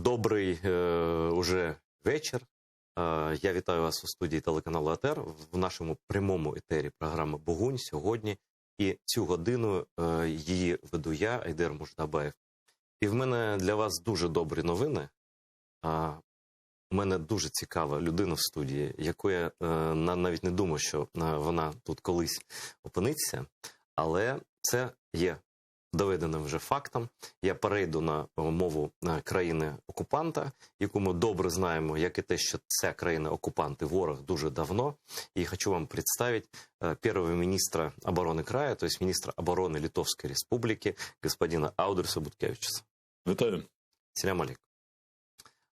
Добрий уже вечір. Я вітаю вас у студії телеканалу АТR в нашому прямому етері програми «Бугунь» сьогодні. І цю годину її веду я, Айдер Муждабаєв. І в мене для вас дуже добрі новини. У мене дуже цікава людина в студії, яку я навіть не думав, що вона тут колись опиниться. Але це є доведеним вже фактом. Я перейду на мову країни-окупанта, яку ми добре знаємо, як і те, що ця країна-окупант і ворог дуже давно. І хочу вам представити первого министра обороны края, то есть министра обороны Литовской Республики, господина Аудриса Буткевичуса. Витаю. Салям алейкум.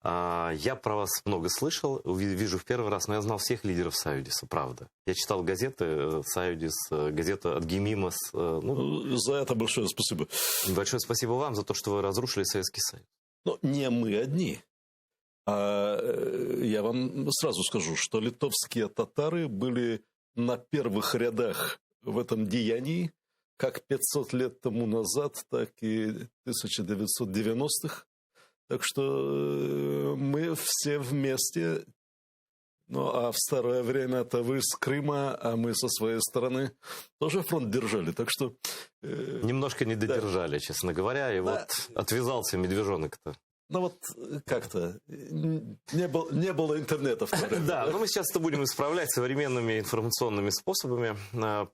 Я про вас много слышал, вижу в первый раз, но я знал всех лидеров Союдиса, правда. Я читал газеты Союдис, газету от Гемимас. За это большое спасибо. Большое спасибо вам за то, что вы разрушили Советский Союз. Но не мы одни. Я вам сразу скажу, что литовские татары были на первых рядах в этом деянии, как 500 лет тому назад, так и 1990-х. Так что мы все вместе, а в старое время это вы с Крыма, а мы со своей стороны тоже фронт держали, так что... Немножко не додержали, да. Честно говоря, и да. Вот отвязался медвежонок-то. Ну вот как-то не было интернета в то время. Да, но мы сейчас это будем исправлять современными информационными способами.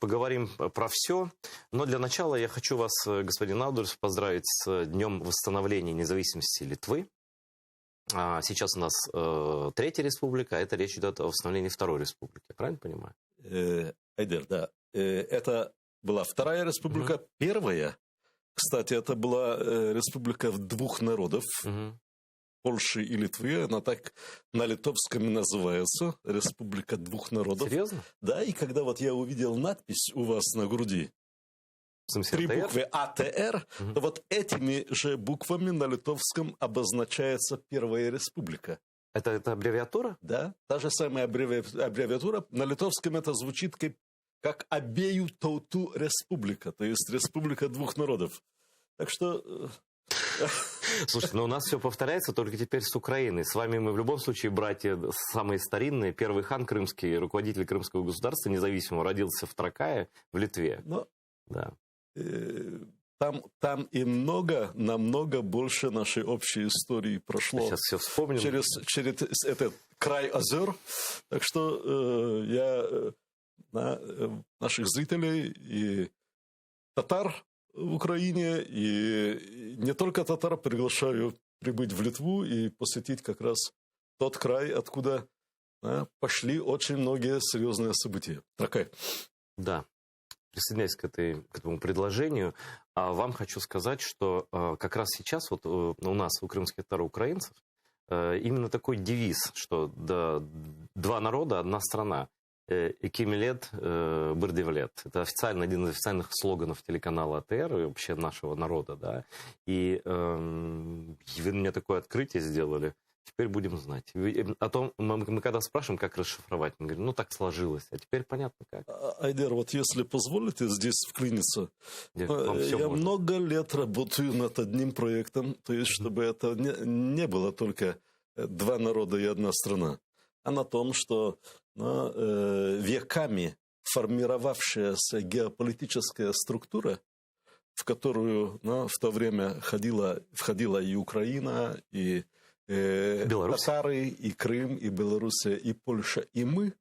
Поговорим про все. Но для начала я хочу вас, господин Аудерс, поздравить с Днем восстановления независимости Литвы. Сейчас у нас Третья республика, а это речь идет о восстановлении Второй республики. Я правильно понимаю? Айдер, да. Это была Вторая республика. Первая, кстати, это была республика двух народов, Польши и Литвы. Она так на литовском и называется, республика двух народов. Серьезно? Да, и когда вот я увидел надпись у вас на груди, три буквы АТР, то вот этими же буквами на литовском обозначается Первая республика. Это аббревиатура? Да, та же самая аббревиатура. На литовском это звучит как «Обею тауту республика», то есть республика двух народов. Так что... Слушайте, но у нас все повторяется, только теперь с Украиной. С вами мы в любом случае братья самые старинные. Первый хан крымский, руководитель крымского государства независимого, родился в Тракае, в Литве. Но... Да. Там и намного больше нашей общей истории прошло. Сейчас все вспомним. Через этот край озер. Так что я наших зрителей и татар в Украине, и не только татар приглашаю прибыть в Литву и посетить как раз тот край, откуда пошли очень многие серьезные события. Тракай. Да. Присоединяюсь к этому предложению. А вам хочу сказать, что как раз сейчас вот у нас, у крымских татаро-украинцев, именно такой девиз, что два народа, одна страна. Экимилет, Бырдевлет. Это один из официальных слоганов телеканала АТР и вообще нашего народа. Да? И вы мне такое открытие сделали. Теперь будем знать. О том, мы когда спрашиваем, как расшифровать, мы говорим, так сложилось. А теперь понятно как. Айдер, вот если позволите здесь вклиниться, я много лет работаю над одним проектом, то есть чтобы это не было только два народа и одна страна, а на том, что веками формировавшаяся геополитическая структура, в которую в то время входила и Украина, и татары, и Крым, и Белоруссия, и Польша, и мы,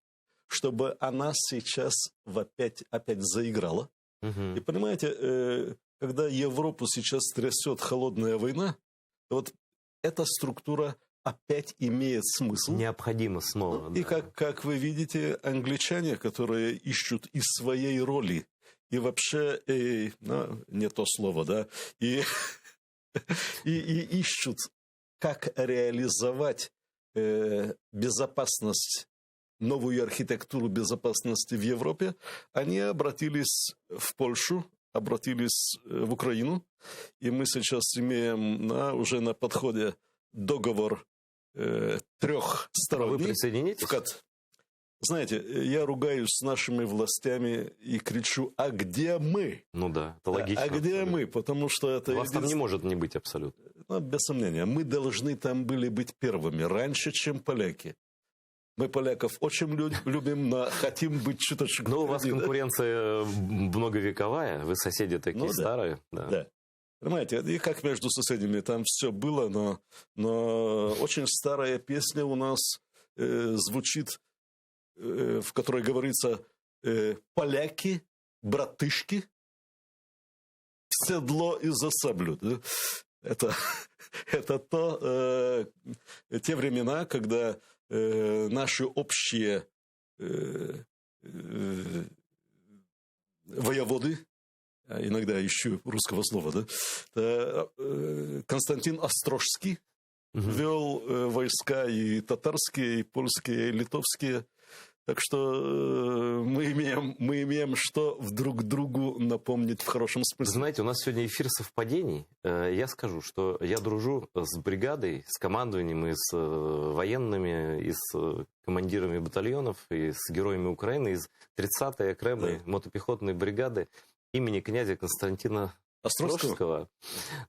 чтобы она сейчас опять заиграла. И понимаете, когда Европу сейчас трясет холодная война, вот эта структура опять имеет смысл. Необходимо снова. И как вы видите, англичане, которые ищут из своей роли, и вообще, не то слово, да, и ищут, как реализовать безопасность, новую архитектуру безопасности в Европе, они обратились в Польшу, обратились в Украину, и мы сейчас имеем уже на подходе договор трехсторонний. Вы присоединитесь? Знаете, я ругаюсь с нашими властями и кричу: а где мы? Ну да, это логично. А где мы? Потому что это... У вас там не может не быть абсолютно. Ну, без сомнения, мы должны там были быть первыми, раньше, чем поляки. Мы поляков очень любим, но хотим быть чуточку. Но у вас конкуренция многовековая, вы соседи такие старые. Да. Понимаете, и как между соседями там все было, но очень старая песня у нас звучит, в которой говорится «поляки, братышки, в седло и за саблю». Да? Это те времена, когда наши общие воеводы, иногда ищу русского слова, да, Константин Острожский вел войска и татарские, и польские, и литовские. Так что мы имеем что друг другу напомнить в хорошем смысле. Знаете, у нас сегодня эфир совпадений. Я скажу, что я дружу с бригадой, с командованием, и с военными, и с командирами батальонов, и с героями Украины, из 30-й окремой мотопехотной бригады имени князя Константина Острожского.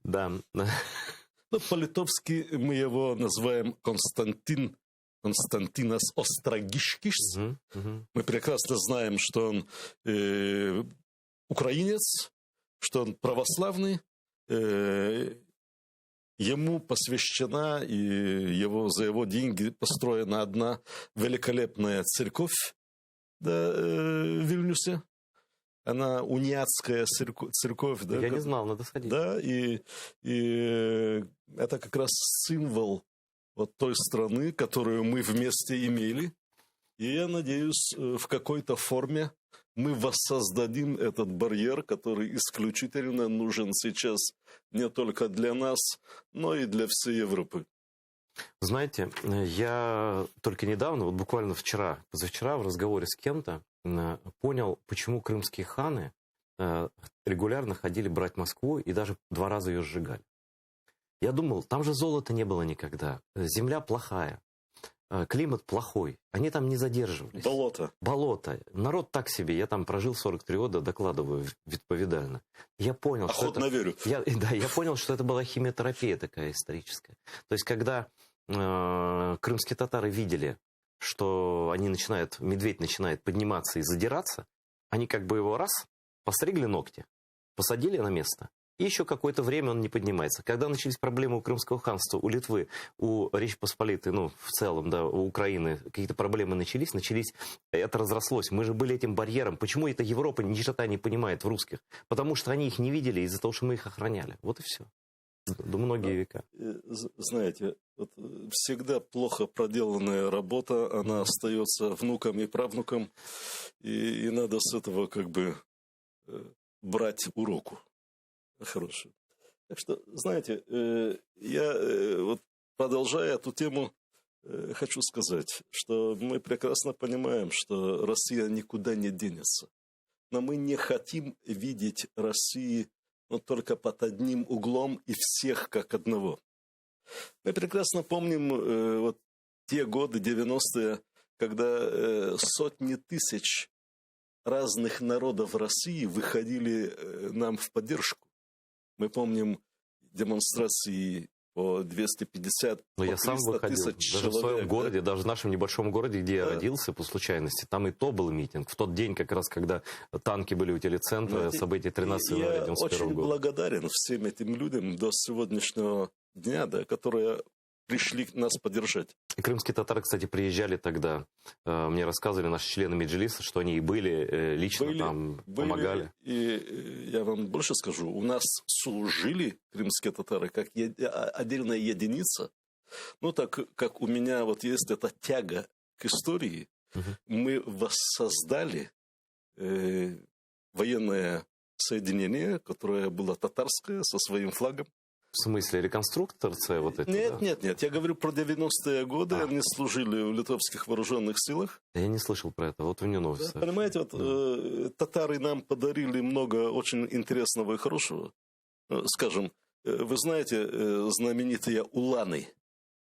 Да. Ну, по-литовски мы его называем Константинас Острогишкис. Мы прекрасно знаем, что он украинец, что он православный. Ему посвящена и за его деньги построена одна великолепная церковь в Вильнюсе. Она униатская церковь. Да, я не знал, надо сходить. Да, и это как раз символ вот той страны, которую мы вместе имели. И я надеюсь, в какой-то форме мы воссоздадим этот барьер, который исключительно нужен сейчас не только для нас, но и для всей Европы. Знаете, я только недавно, вот буквально позавчера в разговоре с кем-то понял, почему крымские ханы регулярно ходили брать Москву и даже 2 раза ее сжигали. Я думал, там же золота не было никогда, земля плохая, климат плохой, они там не задерживались. Болото. Народ так себе, я там прожил 43 года, докладываю відповідально. Я понял, охотно верю. Я понял, что это была химиотерапия такая историческая. То есть, когда крымские татары видели, что медведь начинает подниматься и задираться, они как бы его постригли ногти, посадили на место, и еще какое-то время он не поднимается. Когда начались проблемы у Крымского ханства, у Литвы, у Речи Посполитой, в целом, да, у Украины, какие-то проблемы начались, это разрослось. Мы же были этим барьером. Почему эта Европа ни черта не понимает в русских? Потому что они их не видели из-за того, что мы их охраняли. Вот и все. Многие века. Знаете, всегда плохо проделанная работа, она остается внукам и правнукам, и надо с этого как бы брать уроку. Хороший. Так что, знаете, я продолжая эту тему, хочу сказать, что мы прекрасно понимаем, что Россия никуда не денется. Но мы не хотим видеть Россию только под одним углом и всех как одного. Мы прекрасно помним те годы, 90-е, когда сотни тысяч разных народов России выходили нам в поддержку. Мы помним демонстрации по 250, по 300 тысяч человек. Даже в своем городе, даже в нашем небольшом городе, где я родился по случайности, там и то был митинг. В тот день, как раз, когда танки были у телецентра, события 13 января 1991 года. Я очень благодарен всем этим людям до сегодняшнего дня, которые пришли нас поддержать. И крымские татары, кстати, приезжали тогда. Мне рассказывали наши члены Меджлиса, что они и были, лично там помогали. И я вам больше скажу, у нас служили крымские татары как отдельная единица. Так как у меня есть эта тяга к истории, мы воссоздали военное соединение, которое было татарское, со своим флагом. В смысле, реконструкторцы вот эти? Нет. Я говорю про 90-е годы. Они служили в литовских вооруженных силах. Я не слышал про это. Вот у меня новость. Да, понимаете, татары нам подарили много очень интересного и хорошего. Скажем, вы знаете знаменитые уланы.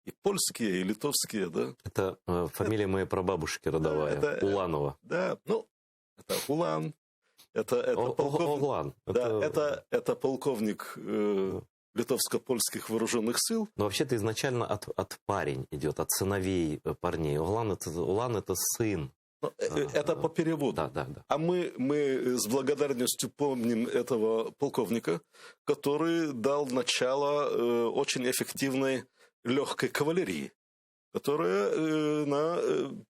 И польские, и литовские, да? Это фамилия моей прабабушки родовая. Уланова. Да, это Улан. Это полковник. Оглан. Да, это полковник литовско-польских вооруженных сил. Но вообще-то изначально от парень идет, от сыновей парней. Улан это сын. Это по переводу. Да. А мы с благодарностью помним этого полковника, который дал начало очень эффективной легкой кавалерии, которая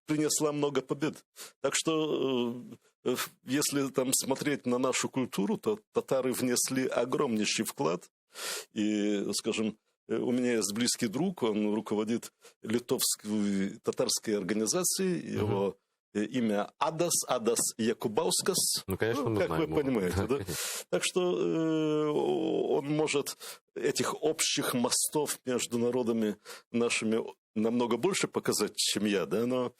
принесла много побед. Так что, если там смотреть на нашу культуру, то татары внесли огромнейший вклад. И, скажем, у меня есть близкий друг, он руководит литовской татарской организацией, его имя Адас Якубаускас. Ну, конечно, мы как знаем, вы понимаете, да? Так что он может этих общих мостов между народами нашими намного больше показать, чем я, да, но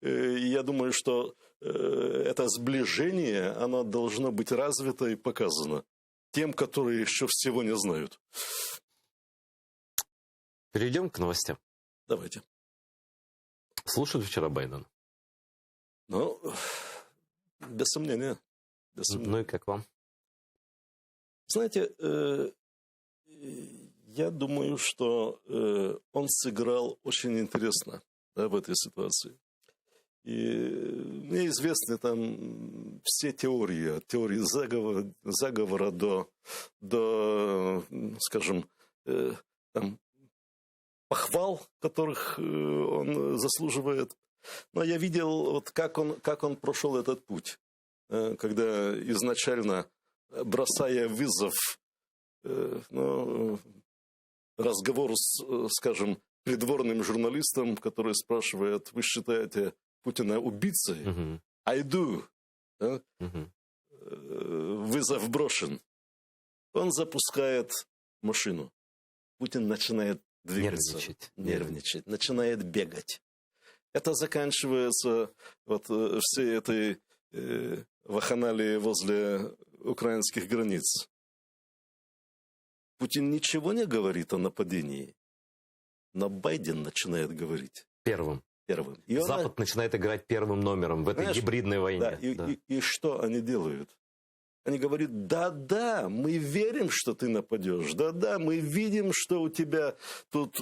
я думаю, что это сближение, оно должно быть развито и показано тем, которые еще всего не знают. Перейдем к новостям. Давайте. Слушали вчера Байдена? Ну, без сомнения. Ну и как вам? Знаете, я думаю, что он сыграл очень интересно, да, в этой ситуации. И мне известны там все теории, от теории заговора до скажем, там, похвал, которых он заслуживает. Но я видел, вот, как он прошел этот путь, когда изначально, бросая вызов разговору с, скажем, придворным журналистом, который спрашивает: вы считаете Путина убийцей? I do. Да? Вызов брошен. Он запускает машину. Путин начинает двигаться. Нервничать. Начинает бегать. Это заканчивается вот всей этой вакханалии возле украинских границ. Путин ничего не говорит о нападении, но Байден начинает говорить. Первым. И Запад начинает играть первым номером в этой гибридной войне. Да, и что они делают? Они говорят: да, мы верим, что ты нападешь. Да, мы видим, что у тебя тут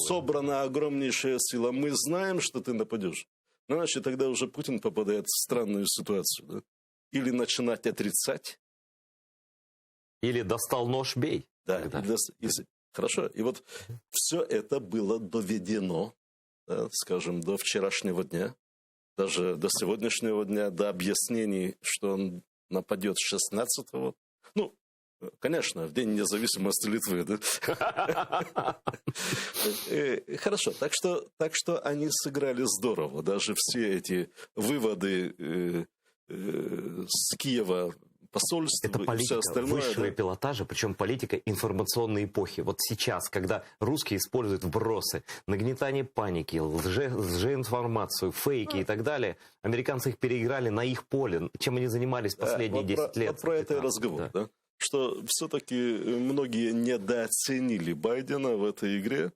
собрана огромнейшая сила. Мы знаем, что ты нападешь. Ну, значит, тогда уже Путин попадает в странную ситуацию. Да? Или начинать отрицать. Или достал нож, бей. Да, хорошо. И вот все это было доведено, да, скажем, до вчерашнего дня, даже до сегодняшнего дня, до объяснений, что он нападет 16-го. Ну, конечно, в День независимости Литвы, да? Хорошо, так что они сыграли здорово. Даже все эти выводы с Киева, посольства, это политика и все остальное, высшего пилотажа, причем политика информационной эпохи. Вот сейчас, когда русские используют вбросы, нагнетание паники, лжеинформацию, фейки и так далее, американцы их переиграли на их поле, чем они занимались последние 10 лет. Вот про это и разговор, да? Что все-таки многие недооценили Байдена в этой игре,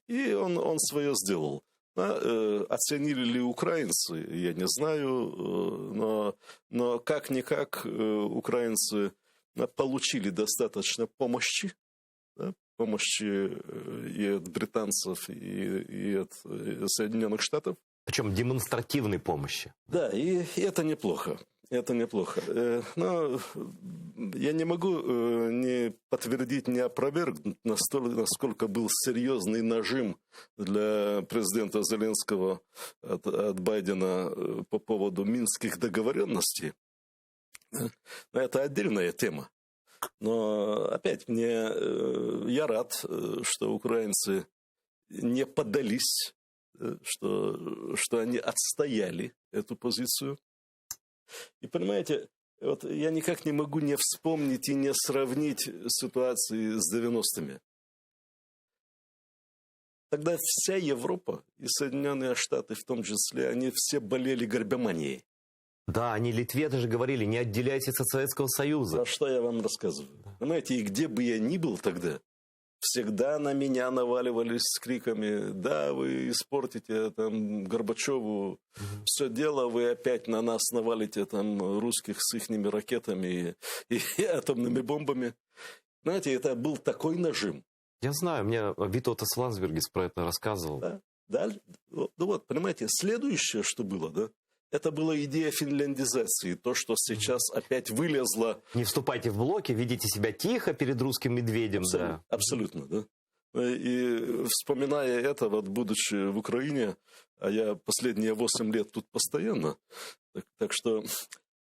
и он свое сделал. Оценили ли украинцы, я не знаю, но как-никак украинцы получили достаточно помощи, да, помощи и от британцев, и от Соединенных Штатов. Причем демонстративной помощи. Да, и это неплохо. Это неплохо. Но я не могу не подтвердить, не опровергнуть, насколько был серьезный нажим для президента Зеленского от Байдена по поводу минских договоренностей. Это отдельная тема. Но опять я рад, что украинцы не поддались, что они отстояли эту позицию. И понимаете, вот я никак не могу не вспомнить и не сравнить ситуации с 90-ми. Тогда вся Европа и Соединенные Штаты в том числе, они все болели горбоманией. Да, они Литве даже говорили: не отделяйтесь от Советского Союза. А что я вам рассказываю? Понимаете, и где бы я ни был тогда, всегда на меня наваливались с криками: да, вы испортите там Горбачеву все дело, вы опять на нас навалите там русских с ихними ракетами и атомными бомбами. знаете, это был такой нажим. Я знаю, мне Витаутас Ландсбергис про это рассказывал. Да, да, ну вот, понимаете, следующее, что было, да, это была идея финляндизации, то, что сейчас опять вылезло. Не вступайте в блоки, ведите себя тихо перед русским медведем. Абсолютно, да. Абсолютно, да. И вспоминая это, вот, будучи в Украине, а я последние 8 лет тут постоянно, так что,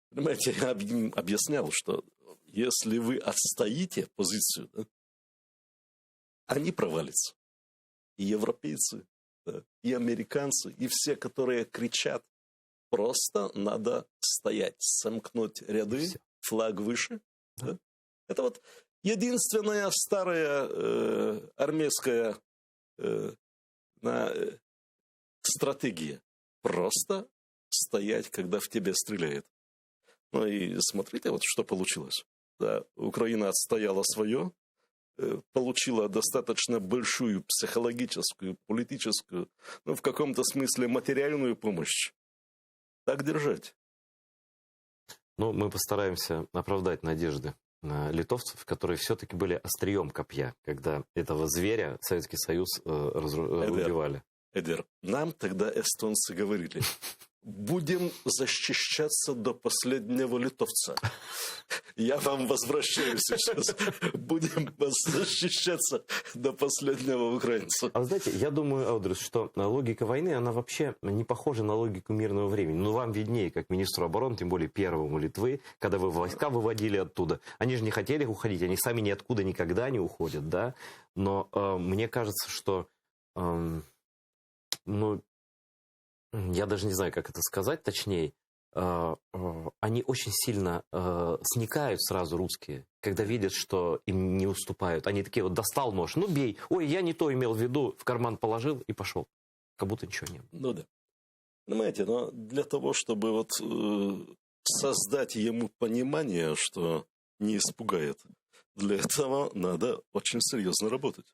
понимаете, я объяснял, что если вы отстоите позицию, да, они провалятся. И европейцы, да, и американцы, и все, которые кричат. Просто надо стоять, сомкнуть ряды, флаг выше. Да? Это вот единственная старая армейская стратегия. Просто стоять, когда в тебя стреляют. Ну и смотрите, вот что получилось. Да, Украина отстояла свое, получила достаточно большую психологическую, политическую, ну, в каком-то смысле материальную помощь. Так держать. Ну, мы постараемся оправдать надежды литовцев, которые все-таки были острием копья, когда этого зверя Советский Союз убивали. Эдер, нам тогда эстонцы говорили, будем защищаться до последнего литовца. Я вам возвращаюсь сейчас. Будем защищаться до последнего украинца. А вы знаете, я думаю, Аудрис, что логика войны, она вообще не похожа на логику мирного времени. Ну, вам виднее, как министру обороны, тем более первому Литвы, когда вы войска выводили оттуда. Они же не хотели уходить, они сами ниоткуда никогда не уходят, да? Но мне кажется, что... ну, я даже не знаю, как это сказать точнее, они очень сильно сникают сразу, русские, когда видят, что им не уступают. Они такие, вот достал нож, ну бей, ой, я не то имел в виду, в карман положил и пошел. Как будто ничего не было. Ну да. Понимаете, но для того, чтобы вот создать ему понимание, что не испугает, для этого надо очень серьезно работать.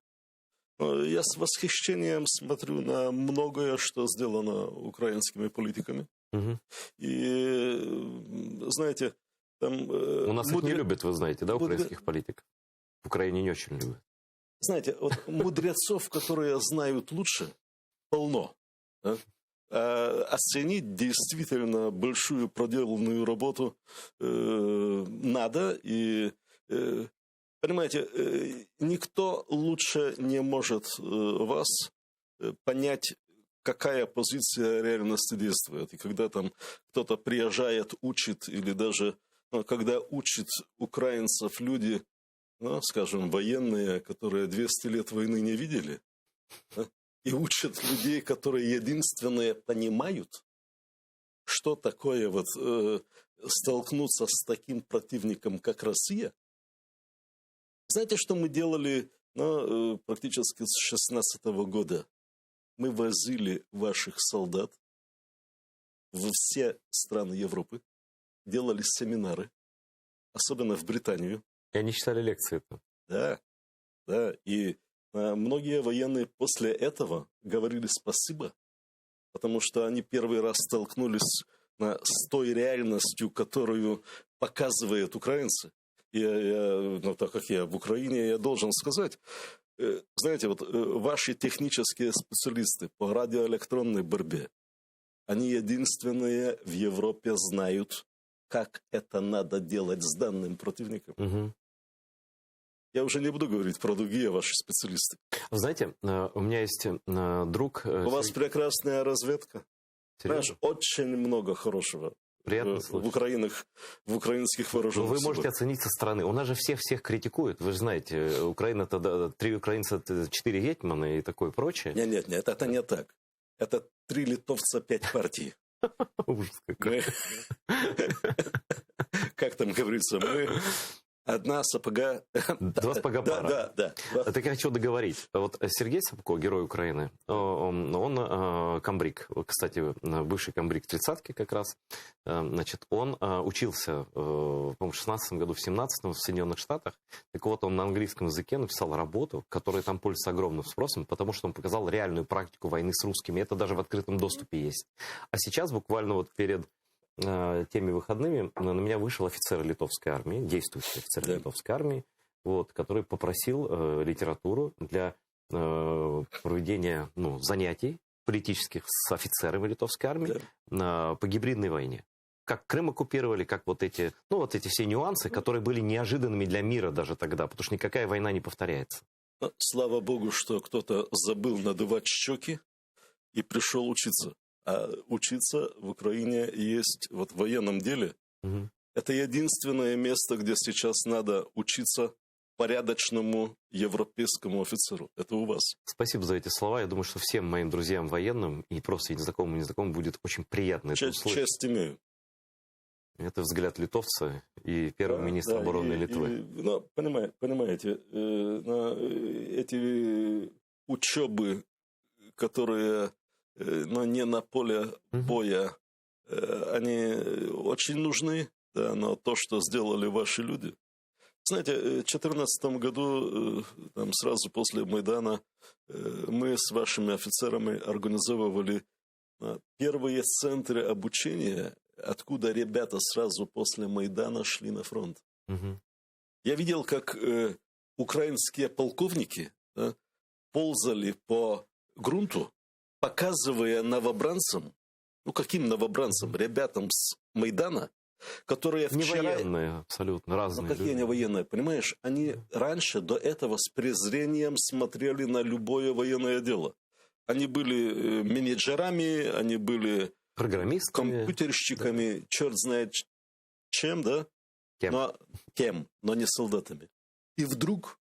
Я с восхищением смотрю на многое, что сделано украинскими политиками. Угу. И, знаете, там... У нас их не любят, вы знаете, да, украинских политиков? В Украине не очень любят. Знаете, вот мудрецов, которые знают лучше, полно. Да? Оценить действительно большую проделанную работу надо. И, понимаете, никто лучше не может вас понять, какая позиция реальности действует. И когда там кто-то приезжает, учит, или даже когда учат украинцев люди, ну, скажем, военные, которые 200 лет войны не видели, да, и учат людей, которые единственные понимают, что такое вот столкнуться с таким противником, как Россия. Знаете, что мы делали практически с 2016 года? Мы возили ваших солдат в все страны Европы, делали семинары, особенно в Британию. И они читали лекции там. Да, да. И многие военные после этого говорили спасибо, потому что они первый раз столкнулись с той реальностью, которую показывают украинцы. И так как я в Украине, я должен сказать, знаете, вот ваши технические специалисты по радиоэлектронной борьбе, они единственные в Европе знают, как это надо делать с данным противником. Угу. Я уже не буду говорить про другие ваши специалисты. Вы знаете, у меня есть друг... У вас прекрасная разведка. Знаешь, очень много хорошего. В украинских вооруженных силах. Вы можете оценить со стороны. У нас же всех критикуют. Вы же знаете, Украина тогда 3 украинца, 4 гетьмана и такое прочее. Нет, это не так. Это 3 литовца, 5 партий. Ужас какой. Как там говорится, мы... Одна сапога... 2 сапога пара. Да. Так я хочу договорить. Вот Сергей Собко, герой Украины, он комбриг. Кстати, бывший комбриг 30-ки как раз. Значит, он учился, по-моему, в 16-м году, в 17-м в Соединенных Штатах. Так вот, он на английском языке написал работу, которая там пользуется огромным спросом, потому что он показал реальную практику войны с русскими. Это даже в открытом доступе есть. А сейчас буквально вот перед... теми выходными на меня вышел офицер литовской армии, действующий офицер литовской армии, вот, который попросил литературу для проведения занятий политических с офицерами литовской армии по гибридной войне. Как Крым оккупировали, как вот эти все нюансы, которые были неожиданными для мира даже тогда, потому что никакая война не повторяется. Слава богу, что кто-то забыл надувать щеки и пришел учиться. А учиться в Украине есть вот в военном деле. Угу. Это единственное место, где сейчас надо учиться порядочному европейскому офицеру. Это у вас. Спасибо за эти слова. Я думаю, что всем моим друзьям военным и просто незнакомым будет очень приятно это услышать. Честь имею. Это взгляд литовца и первого министра обороны Литвы. Понимаете, эти учебы, которые не на поле боя, они очень нужны, да, но то, что сделали ваши люди. Знаете, в 2014 году, там, сразу после Майдана, мы с вашими офицерами организовывали первые центры обучения, откуда ребята сразу после Майдана шли на фронт. Угу. Я видел, как украинские полковники ползали по грунту, показывая новобранцам, каким новобранцам, ребятам с Майдана, которые вчера... Не военные, абсолютно разные какие люди. Не военные, понимаешь? Они раньше до этого с презрением смотрели на любое военное дело. Они были менеджерами, они были программистами, компьютерщиками, да. Черт знает чем, да? Кем, но не солдатами. И вдруг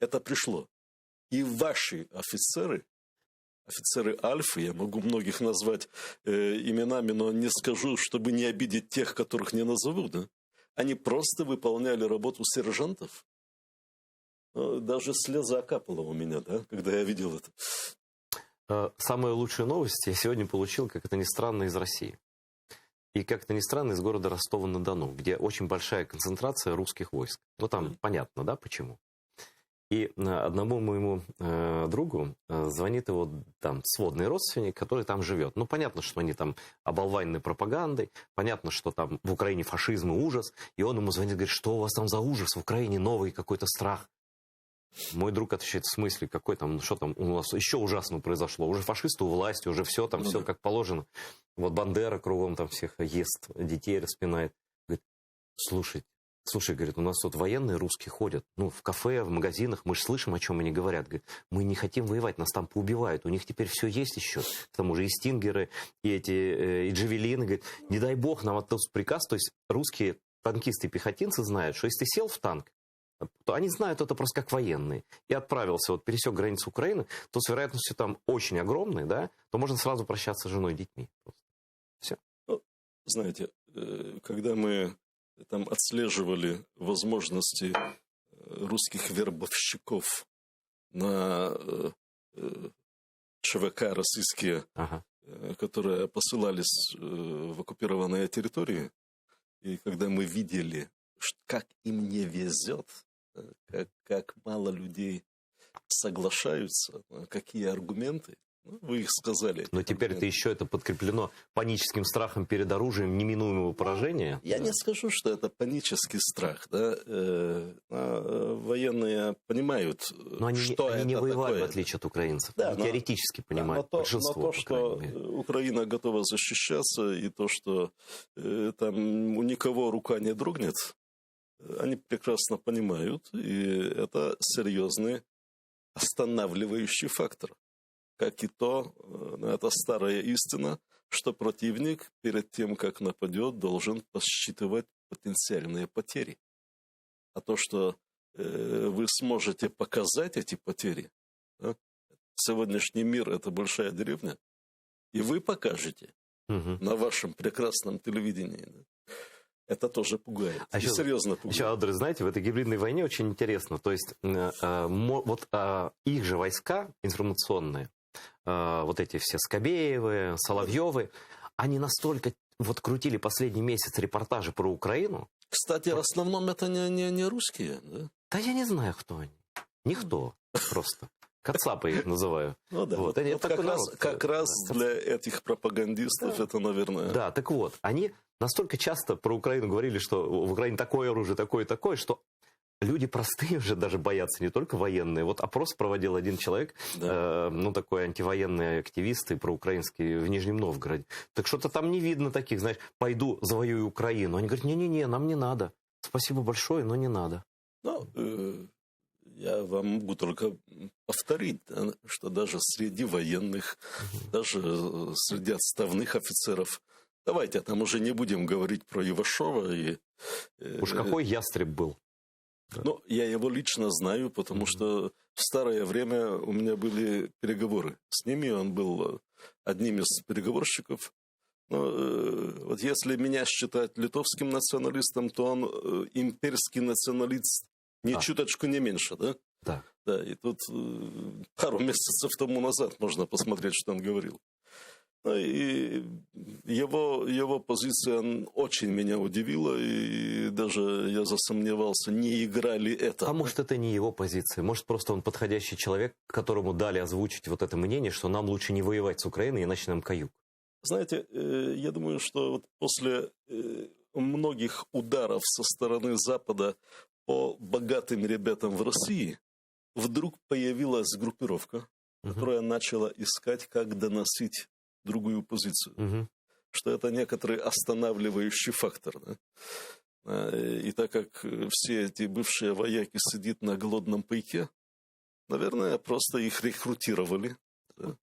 это пришло. И ваши офицеры Альфы, я могу многих назвать именами, но не скажу, чтобы не обидеть тех, которых не назову, да? Они просто выполняли работу сержантов. Даже слеза капала у меня, да, когда я видел это. Самые лучшие новости я сегодня получил, как это ни странно, из России. И, как это ни странно, из города Ростова-на-Дону, где очень большая концентрация русских войск. Там понятно, да, почему. И одному моему другу звонит его там сводный родственник, который там живет. Понятно, что они там оболванены пропагандой, понятно, что там в Украине фашизм и ужас. И он ему звонит, говорит, что у вас там за ужас в Украине, новый какой-то страх. Мой друг отвечает, в смысле, какой там, что там у нас еще ужасного произошло? Уже фашисты у власти, уже все там, все как положено. Вот Бандера кругом там всех ест, детей распинает. Говорит, слушай, говорит, у нас тут военные русские ходят, в кафе, в магазинах, мы же слышим, о чем они говорят. Говорит, мы не хотим воевать, нас там поубивают, у них теперь все есть еще. К тому же и стингеры, и и джавелины. Говорит, не дай бог нам отдаст приказ, то есть русские танкисты и пехотинцы знают, что если ты сел в танк, то они знают это просто как военные, и отправился, пересек границу Украины, то с вероятностью там очень огромной, да, то можно сразу прощаться с женой и детьми. Все. Знаете, когда мы там отслеживали возможности русских вербовщиков на ЧВК российские, которые посылались в оккупированные территории, и когда мы видели, как им не везет, как мало людей соглашаются, какие аргументы, вы их сказали. Но теперь это подкреплено паническим страхом перед оружием неминуемого поражения. Я не скажу, что это панический страх. Да? Военные понимают, но они не воевали, такое. В отличие от украинцев. Да, они теоретически понимают, большинство. Но то, что Украина готова защищаться, и то, что там у никого рука не дрогнет, они прекрасно понимают, и это серьезный останавливающий фактор. Как и то, это старая истина, что противник перед тем, как нападет, должен посчитывать потенциальные потери. А то, что вы сможете показать эти потери, да? Сегодняшний мир – это большая деревня, и вы покажете на вашем прекрасном телевидении. Да? Это тоже пугает. Серьезно пугает. Еще, Андрей, знаете, в этой гибридной войне очень интересно. То есть их же войска информационные, эти все Скобеевы, Соловьевы, они настолько крутили последний месяц репортажи про Украину. Кстати, в основном это не русские, да? Да я не знаю, кто они. Никто просто. Кацапы я их называю. Как раз для этих пропагандистов это, наверное... Да, так вот, они настолько часто про Украину говорили, что в Украине такое оружие, такое, что люди простые уже даже боятся, не только военные. Вот опрос проводил один человек, такой антивоенный активист и проукраинский в Нижнем Новгороде. Так что-то там не видно таких, знаешь, пойду завоюю Украину. Они говорят, не-не-не, нам не надо. Спасибо большое, но не надо. Я вам могу только повторить, что даже среди военных, даже среди отставных офицеров, давайте там уже не будем говорить про Ивашова. Уж какой ястреб был. Ну, я его лично знаю, потому что в старое время у меня были переговоры с ними, он был одним из переговорщиков. Но вот если меня считать литовским националистом, то он имперский националист ни чуточку не меньше, да? Да. Да, и тут пару месяцев тому назад можно посмотреть, что он говорил. Ну, и его позиция очень меня удивила, и даже я засомневался, не игра ли это. А может, это не его позиция? Может, просто он подходящий человек, которому дали озвучить вот это мнение, что нам лучше не воевать с Украиной, иначе нам каюк? Знаете, я думаю, что вот после многих ударов со стороны Запада по богатым ребятам в России вдруг появилась группировка, которая начала искать, как доносить другую позицию. Что это некоторый останавливающий фактор. Да? И так как все эти бывшие вояки сидят на голодном пайке, наверное, просто их рекрутировали. Да?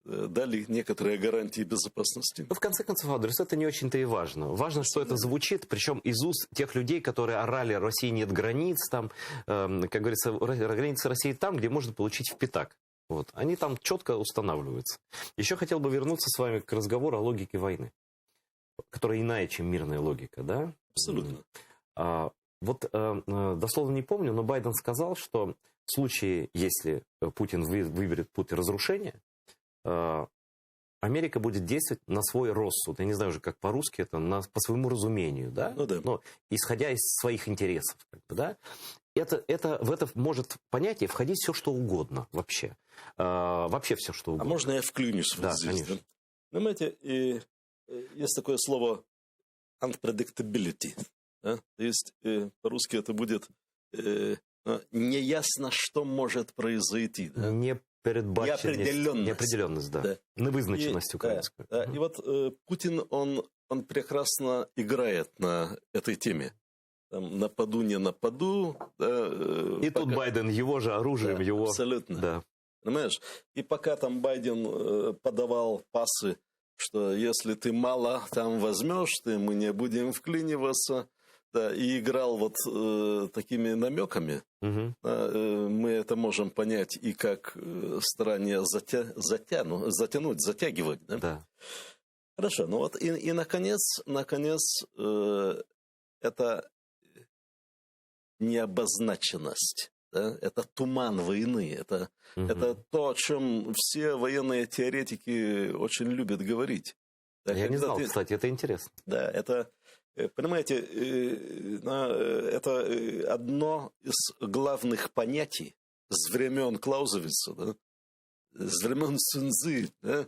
Дали некоторые гарантии безопасности. Но в конце концов, Адрес, это не очень-то и важно. Важно, что это звучит, причем из уст тех людей, которые орали, России нет границ, там, как говорится, границы России там, где можно получить в пятак. Вот. Они там четко устанавливаются. Еще хотел бы вернуться с вами к разговору о логике войны, которая иная, чем мирная логика, да? Абсолютно. Дословно не помню, но Байден сказал, что в случае, если Путин выберет путь разрушения, Америка будет действовать на свой рассуд. Я не знаю уже, как по-русски это, по своему разумению, да? Но, исходя из своих интересов, да? В это может понятие входить все, что угодно вообще. Вообще все, что угодно. А можно я вклинюсь да, здесь? Конечно. Да? Понимаете, есть такое слово unpredictability. Да? То есть по-русски это будет неясно, что может произойти. Да? Неопределенность, да. Невызначенность украинская. Да. И вот Путин, он прекрасно играет на этой теме. Там, нападу, не нападу. Да, и тут Байден его же оружием, его... Абсолютно. Да. Понимаешь? И пока там Байден подавал пасы, что если ты мало там возьмешь, мы не будем вклиниваться, да, и играл вот такими намеками, мы это можем понять и как старание затягивать. Да? Да. Хорошо, ну вот и наконец это необозначенность, да? Это туман войны, это то, о чем все военные теоретики очень любят говорить. Да, я не знал, кстати, это интересно. Да, это, понимаете, это одно из главных понятий с времен Клаузевица, да? С времен Сунцзы, да?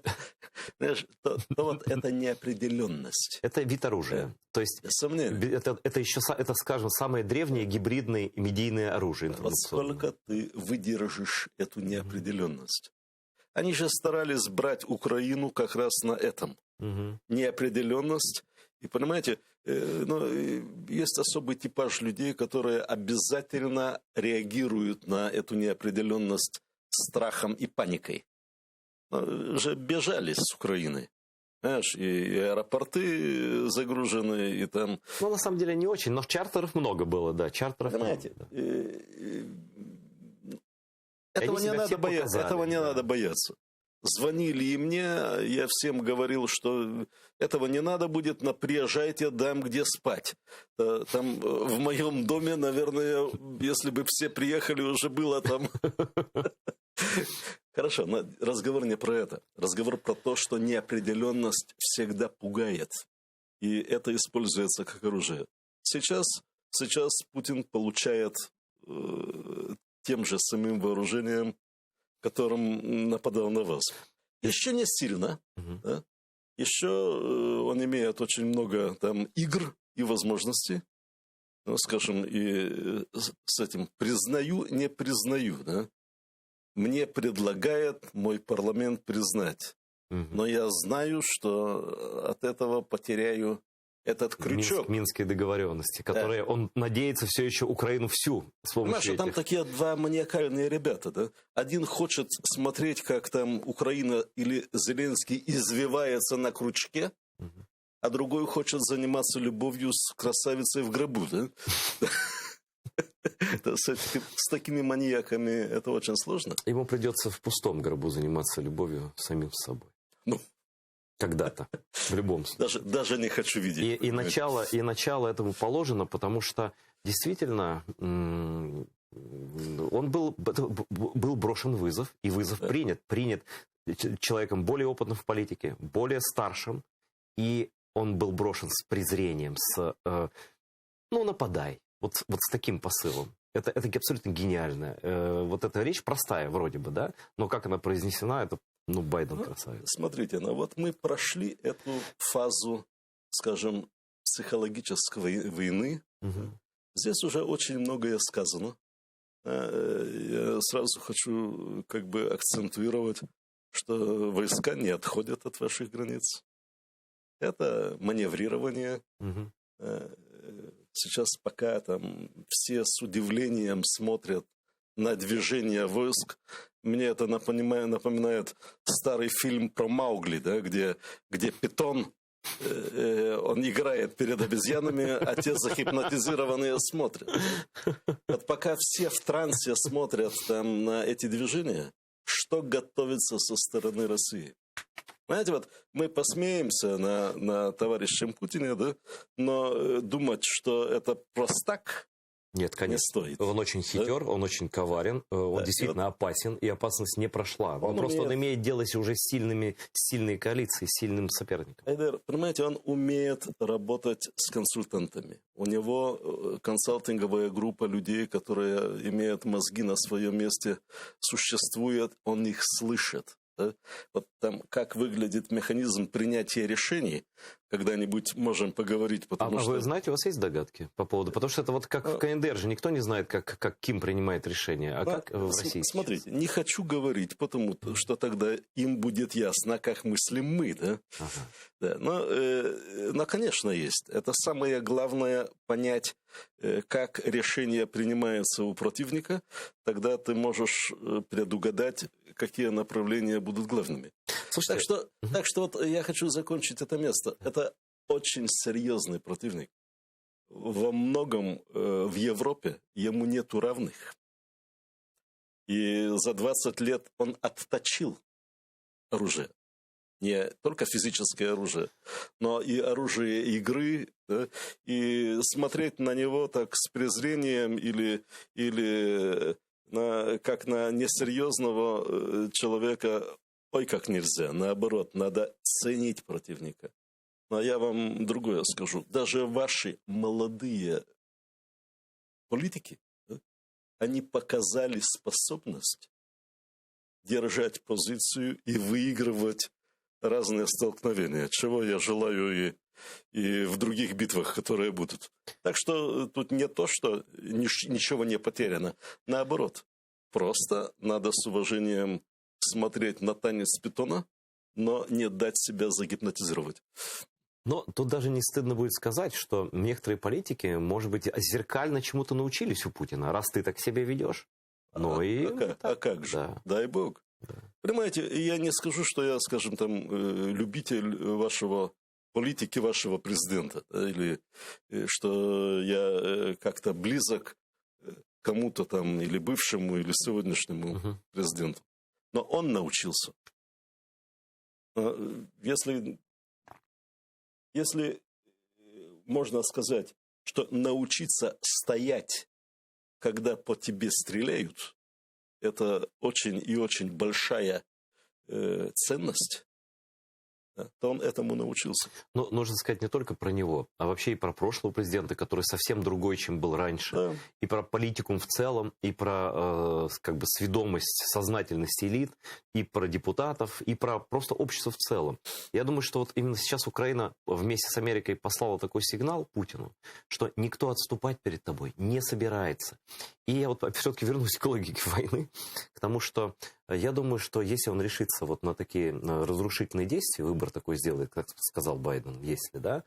Знаешь, то вот это неопределенность. Это вид оружия. Да. То есть это еще, скажем, самое древнее гибридное и медийное оружие. Вот сколько ты выдержишь эту неопределенность? Они же старались брать Украину как раз на этом. Неопределенность. И понимаете, есть особый типаж людей, которые обязательно реагируют на эту неопределенность страхом и паникой. Уже бежали с Украины. Знаешь, и аэропорты загружены, и там... Ну, на самом деле, не очень, но чартеров много было, да. Чартеров понимаете, много, да. Этого не надо бояться. Этого не надо бояться. Звонили и мне, я всем говорил, что этого не надо будет, но приезжайте, дам где спать. Там в моем доме, наверное, если бы все приехали, уже было там... Хорошо, но разговор не про это. Разговор про то, что неопределенность всегда пугает. И это используется как оружие. Сейчас Путин получает тем же самым вооружением, которым нападал на вас. Еще не сильно. Да? Еще он имеет очень много там игр и возможностей. ну, скажем, и с этим признаю, не признаю, да? Мне предлагает мой парламент признать. Но я знаю, что от этого потеряю этот крючок. Минские договоренности, которые он надеется все еще Украину всю с помощью там такие два маниакальные ребята, да? Один хочет смотреть, как там Украина или Зеленский извивается на крючке, а другой хочет заниматься любовью с красавицей в гробу, да? С такими маньяками это очень сложно. Ему придется в пустом гробу заниматься любовью самим с собой. Ну, когда-то, в любом случае. Даже не хочу видеть. И начало этому положено, потому что действительно он был брошен вызов, и вызов принят человеком более опытным в политике, более старшим, и он был брошен с презрением, нападай, вот с таким посылом. Это абсолютно гениально. Вот эта речь простая вроде бы, да, но как она произнесена, это, Байден красавец. Смотрите, вот мы прошли эту фазу, скажем, психологической войны. Здесь уже очень многое сказано. Я сразу хочу акцентировать, что войска не отходят от ваших границ. Это маневрирование. Сейчас пока там все с удивлением смотрят на движение войск. Мне это напоминает старый фильм про Маугли, да, где Питон, он играет перед обезьянами, а те загипнотизированные смотрят. Вот пока все в трансе смотрят там на эти движения, что готовится со стороны России? Знаете, вот мы посмеемся на товарищем Путине, да, но думать, что это простак, нет, конечно. Не стоит. Он очень хитер, да? Он очень коварен, он действительно опасен, и опасность не прошла. Он имеет дело уже с сильной коалицией, с сильным соперником. Айдар, понимаете, он умеет работать с консультантами. У него консалтинговая группа людей, которые имеют мозги на своем месте, существует, он их слышит. Да? Вот там, как выглядит механизм принятия решений, когда-нибудь можем поговорить. Вы знаете, у вас есть догадки по поводу? Потому что это вот как в КНДР же никто не знает, как Ким принимает решения, как в России. Смотрите, не хочу говорить, потому что тогда им будет ясно, как мыслим мы. Да? Да, но, конечно, есть. Это самое главное понять, как решение принимается у противника. Тогда ты можешь предугадать, какие направления будут главными. Слушайте, так что вот я хочу закончить это место. Это очень серьезный противник. Во многом в Европе ему нету равных. И за 20 лет он отточил оружие. Не только физическое оружие, но и оружие игры. Да? И смотреть на него так с презрением или как на несерьезного человека, ой, как нельзя. Наоборот, надо ценить противника. Но я вам другое скажу. Даже ваши молодые политики, да, они показали способность держать позицию и выигрывать разные столкновения, чего я желаю и в других битвах, которые будут. Так что тут не то, что ничего не потеряно. Наоборот, просто надо с уважением смотреть на танец питона, но не дать себя загипнотизировать. Но тут даже не стыдно будет сказать, что некоторые политики, может быть, зеркально чему-то научились у Путина, раз ты так себя ведешь. А как же? Да. Дай бог. Да. Понимаете, я не скажу, что я, скажем, там, любитель вашего политики, вашего президента, или что я как-то близок кому-то там, или бывшему, или сегодняшнему президенту. Но он научился. Если можно сказать, что научиться стоять, когда по тебе стреляют, это очень и очень большая ценность, то он этому научился. Но нужно сказать не только про него, а вообще и про прошлого президента, который совсем другой, чем был раньше. Да. И про политикум в целом, и про как бы сведомость, сознательность элит, и про депутатов, и про просто общество в целом. Я думаю, что вот именно сейчас Украина вместе с Америкой послала такой сигнал Путину, что никто отступать перед тобой не собирается. И я вот все-таки вернусь к логике войны, к тому, что я думаю, что если он решится вот на такие разрушительные действия, выбор такой сделает, как сказал Байден, если, да,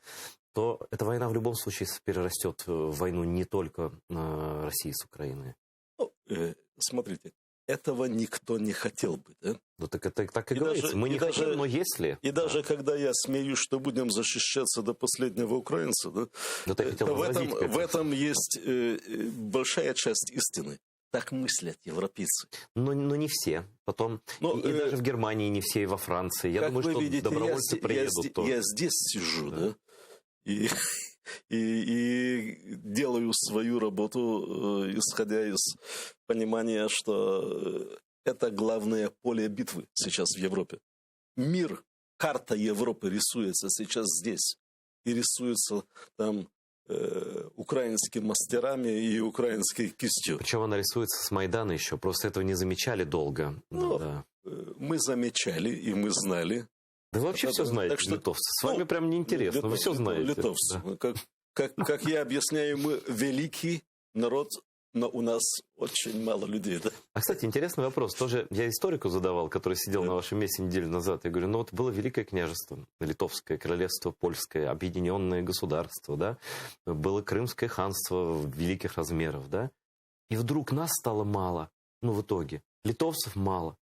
то эта война в любом случае перерастет в войну не только России с Украиной. Ну, смотрите, этого никто не хотел бы, да? Ну так это так и говорится. Даже, мы не хотим, даже, но если... И даже когда я смеюсь, что будем защищаться до последнего украинца, да, в этом есть большая часть истины. Так мыслят европейцы. Но не все. Потом и даже в Германии не все, и во Франции. Я думаю, что видите, добровольцы приедут. Я здесь сижу, да, и делаю свою работу, исходя из понимания, что это главное поле битвы сейчас в Европе. Мир, карта Европы рисуется сейчас здесь. И рисуется там украинскими мастерами и украинской кистью. Причем она рисуется с Майдана еще. Просто этого не замечали долго. Ну, да. Мы замечали и мы знали. Да вы вообще все знаете, что, литовцы. С вами прям неинтересно. Вы все знаете. Литовцы. Да. Как я объясняю, мы великий народ, но у нас очень мало людей. Да? А, кстати, интересный вопрос. Тоже я историку задавал, который сидел на вашем месте неделю назад. Я говорю, ну вот было Великое княжество, Литовское, Королевство Польское, Объединенное государство, да? Было Крымское ханство великих размеров, да? И вдруг нас стало мало, ну в итоге. Литовцев мало.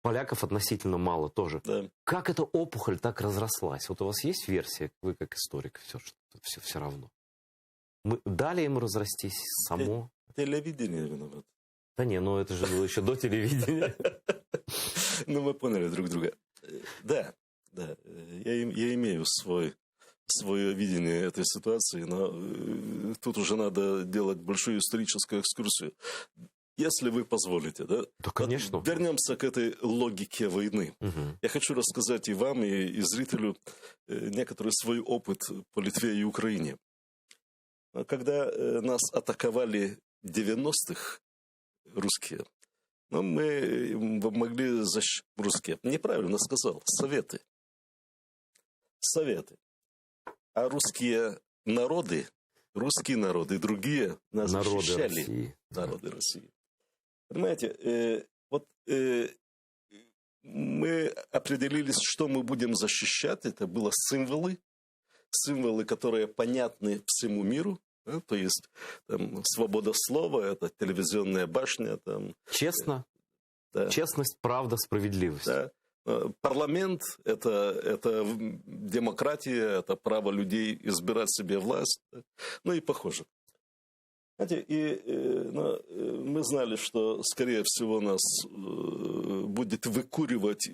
Поляков относительно мало тоже. Да. Как эта опухоль так разрослась? Вот у вас есть версия, вы как историк, все равно. Мы дали ему разрастись само? Телевидение виноват. Да не, ну это же было еще до телевидения. Ну мы поняли друг друга. Да, я имею свое видение этой ситуации, но тут уже надо делать большую историческую экскурсию. Если вы позволите, да? Да, конечно. Вот вернемся к этой логике войны. Угу. Я хочу рассказать и вам, и зрителю некоторый свой опыт по Литве и Украине. Когда нас атаковали 90-х русские, но мы могли защитить русские. Неправильно сказал. Советы. А русские народы и другие нас защищали. Народы России. Понимаете, мы определились, что мы будем защищать. Это были символы, которые понятны всему миру. Да? То есть там, свобода слова, это телевизионная башня. Там, честно. Да. Честность, правда, справедливость. Да. Парламент – это демократия, это право людей избирать себе власть. Ну и похоже. Знаете, мы знали, что, скорее всего, нас будет выкуривать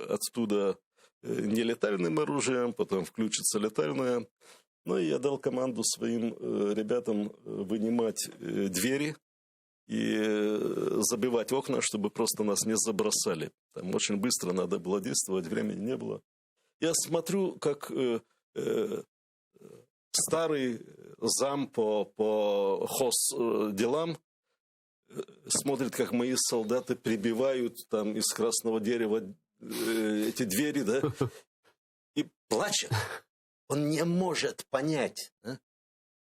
оттуда нелетальным оружием, потом включится летальное. Ну и я дал команду своим ребятам вынимать двери и забивать окна, чтобы просто нас не забросали. Там очень быстро надо было действовать, времени не было. Я смотрю, как старый зам по хозделам смотрит, как мои солдаты прибивают там из красного дерева эти двери, да, и плачет. Он не может понять. Да?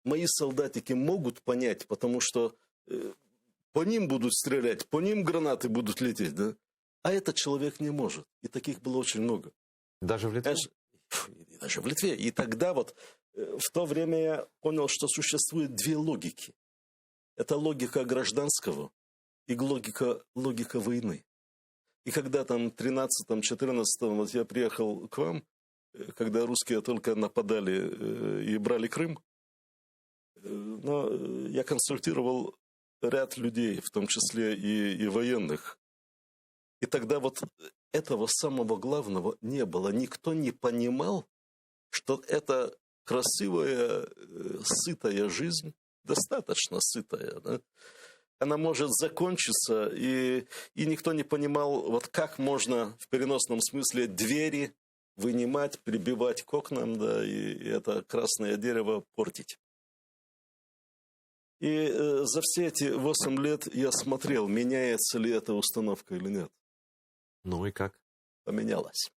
Мои солдатики могут понять, потому что по ним будут стрелять, по ним гранаты будут лететь, да? А этот человек не может. И таких было очень много. Даже в Литве? Даже в Литве. И тогда вот в то время я понял, что существует две логики. Это логика гражданского и логика войны. И когда там в 13-14 вот я приехал к вам, когда русские только нападали и брали Крым, но я консультировал ряд людей, в том числе и военных. И тогда вот этого самого главного не было. Никто не понимал, что это красивая, сытая жизнь, достаточно сытая, да? Она может закончиться, и никто не понимал, вот как можно в переносном смысле двери вынимать, прибивать к окнам, да, и это красное дерево портить. И за все эти 8 лет я смотрел, меняется ли эта установка или нет. Ну и как? Поменялась.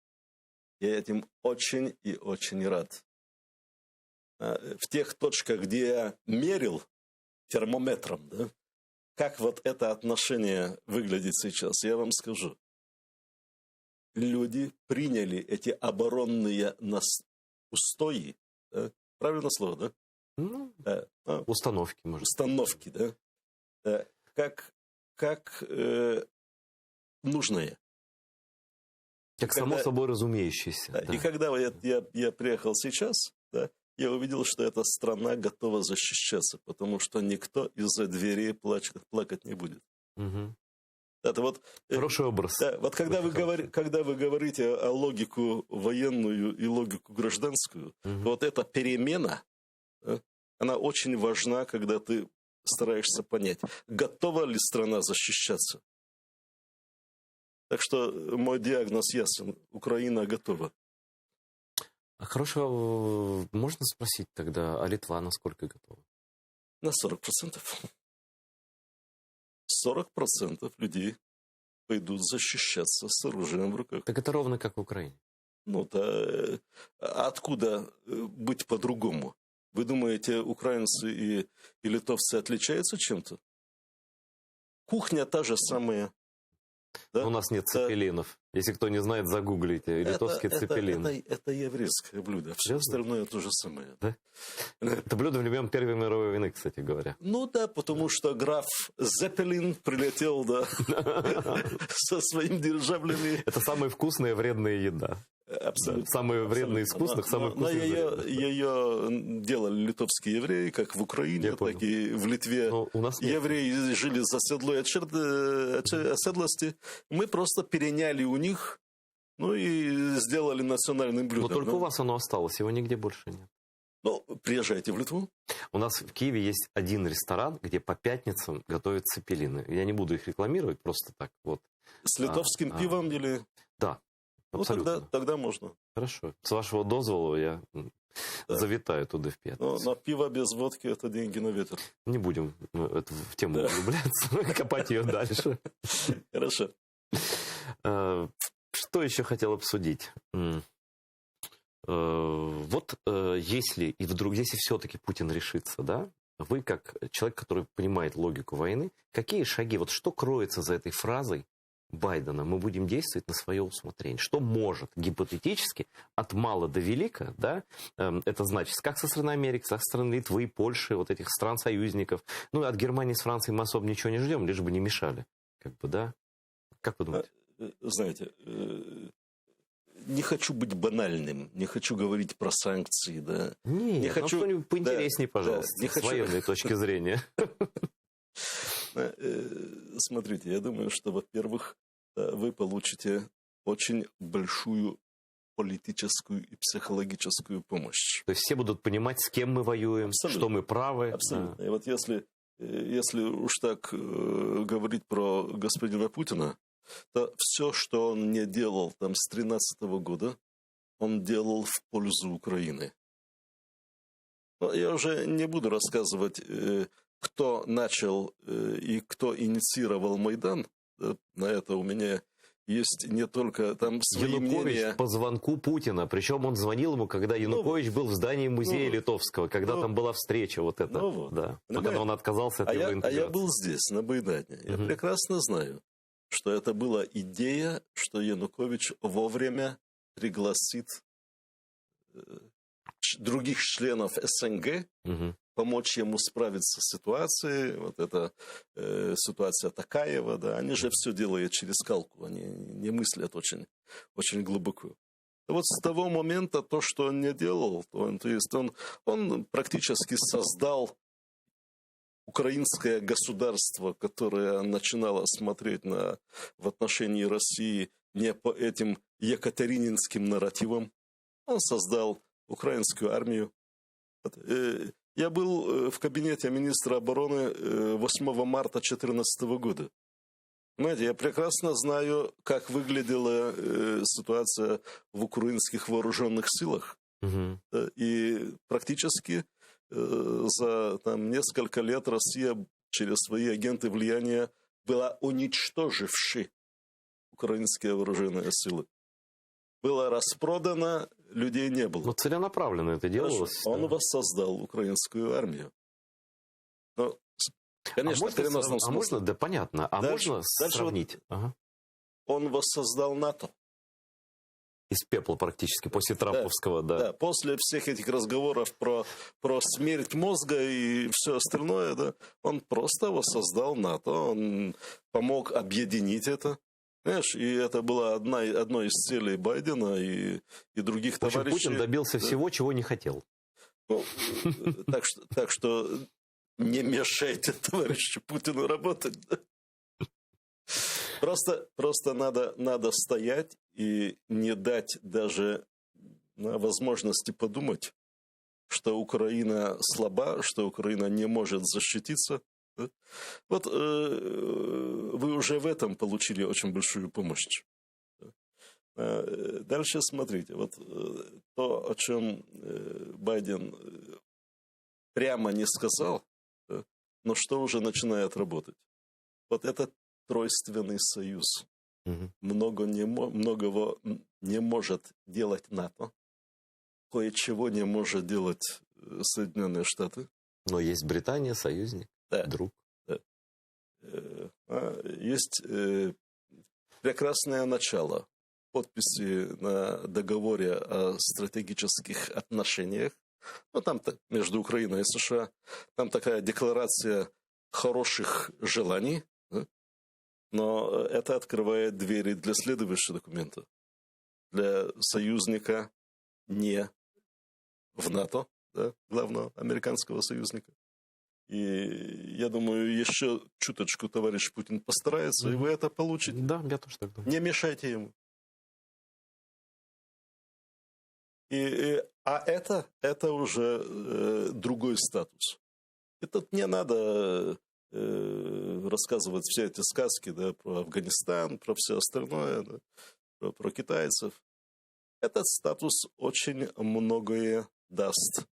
Я этим очень и очень рад. В тех точках, где я мерил термометром, да, как вот это отношение выглядит сейчас, я вам скажу. Люди приняли эти оборонные устои, да? Правильное слово, да? Ну, установки, может. Установки, да? Как нужное. Как само собой разумеющееся. Да. И когда я приехал сейчас, да, я увидел, что эта страна готова защищаться, потому что никто из-за дверей плакать не будет. Угу. Это вот, хороший образ. Да, вот когда вы говорите о логику военную и логику гражданскую, вот эта перемена, она очень важна, когда ты стараешься понять, готова ли страна защищаться. Так что мой диагноз ясен. Украина готова. Хорошо, можно спросить тогда, а Литва насколько готова? На 40%. 40% людей пойдут защищаться с оружием в руках. Так это ровно как в Украине. Ну, да. Откуда быть по-другому? Вы думаете, украинцы и литовцы отличаются чем-то? Кухня та же самая. Да? У нас нет цепелинов. Если кто не знает, загуглите. Литовские цепелины. Это еврейское блюдо. Все остальное то же самое. Да? Это блюдо времен Первой мировой войны, кстати говоря. Ну да, потому что граф Зеппелин прилетел, да, со своими дирижаблями. Это самая вкусная и вредная еда. Абсолютно. Самые вредные из вкусных, самые вкусные. Ее делали литовские евреи, как в Украине, так и в Литве. Евреи жили за седлой оседлости. Мы просто переняли у них, ну и сделали национальным блюдом. Но только у вас оно осталось, его нигде больше нет. Ну, приезжайте в Литву. У нас в Киеве есть один ресторан, где по пятницам готовят цепелины. Я не буду их рекламировать, просто так вот. С литовским пивом или... Да. Абсолютно. Ну, тогда можно. Хорошо. С вашего дозвола я завитаю туда в пятницу. Но пиво без водки – это деньги на ветер. Не будем в тему углубляться, копать ее дальше. Хорошо. Что еще хотел обсудить? Вот если все-таки Путин решится, да, вы как человек, который понимает логику войны, какие шаги, вот что кроется за этой фразой Байдена, мы будем действовать на свое усмотрение. Что может гипотетически от мала до велика, да, это значит, как со стороны Америки, со стороны Литвы, Польши, вот этих стран-союзников. Ну, от Германии с Францией мы особо ничего не ждем, лишь бы не мешали. Как бы, да? Как вы думаете? Знаете, не хочу быть банальным, не хочу говорить про санкции, да. Не хочу что-нибудь поинтереснее, пожалуйста, с военной точки зрения. Смотрите, я думаю, что, во-первых, вы получите очень большую политическую и психологическую помощь. То есть все будут понимать, с кем мы воюем, абсолютно, что мы правы. Абсолютно. И вот если уж так говорить про господина Путина, то все, что он не делал там с 2013 года, он делал в пользу Украины. Но я уже не буду рассказывать, кто начал и кто инициировал Майдан. На это у меня есть не только там свои Янукович мнения. По звонку Путина. Причем он звонил ему, когда Янукович был в здании музея Литовского, когда там была встреча вот эта. Да. Когда он отказался от его интеграции. А я был здесь, на Майдане. Я прекрасно знаю, что это была идея, что Янукович вовремя пригласит других членов СНГ, помочь ему справиться с ситуацией. Вот эта ситуация Токаева, да, они же все делают через скалку, они не мыслят очень, очень глубоко. Вот с того момента то, что он не делал, то есть он практически создал украинское государство, которое начинало смотреть в отношении России не по этим екатерининским нарративам. Он создал украинскую армию. Я был в кабинете министра обороны 8 марта 2014 года. Понимаете, я прекрасно знаю, как выглядела ситуация в украинских вооруженных силах. Угу. И практически за несколько лет Россия через свои агенты влияния была уничтожившей украинские вооруженные силы. Было распродано, людей не было. Но целенаправленно это делалось. Он воссоздал украинскую армию. Но, конечно, в переносном смысле. Можно, да, понятно. Можно сравнить? Он воссоздал НАТО. Из пепла практически, после Трамповского, да. После всех этих разговоров про смерть мозга и все остальное, да, он просто воссоздал НАТО, он помог объединить это. Знаешь, и это была одной из целей Байдена и других товарищей. Путин добился всего, чего не хотел. Ну, так что не мешайте товарищу Путину работать. Просто надо стоять и не дать даже возможности подумать, что Украина слаба, что Украина не может защититься. Вот вы уже в этом получили очень большую помощь. Дальше смотрите, вот то, о чем Байден прямо не сказал, но что уже начинает работать. Вот этот тройственный союз. Угу. Многого не может делать НАТО, кое-чего не может делать Соединенные Штаты. Но есть Британия, союзник, друг. Да. Есть прекрасное начало подписи на договоре о стратегических отношениях. Ну, там между Украиной и США. Там такая декларация хороших желаний. Но это открывает двери для следующего документа. Для союзника не в НАТО, да, главного американского союзника. И я думаю, еще чуточку товарищ Путин постарается, и вы это получите. Да, я тоже так думаю. Не мешайте ему. А это уже другой статус. И тут не надо рассказывать все эти сказки, да, про Афганистан, про все остальное, да, про китайцев. Этот статус очень многое даст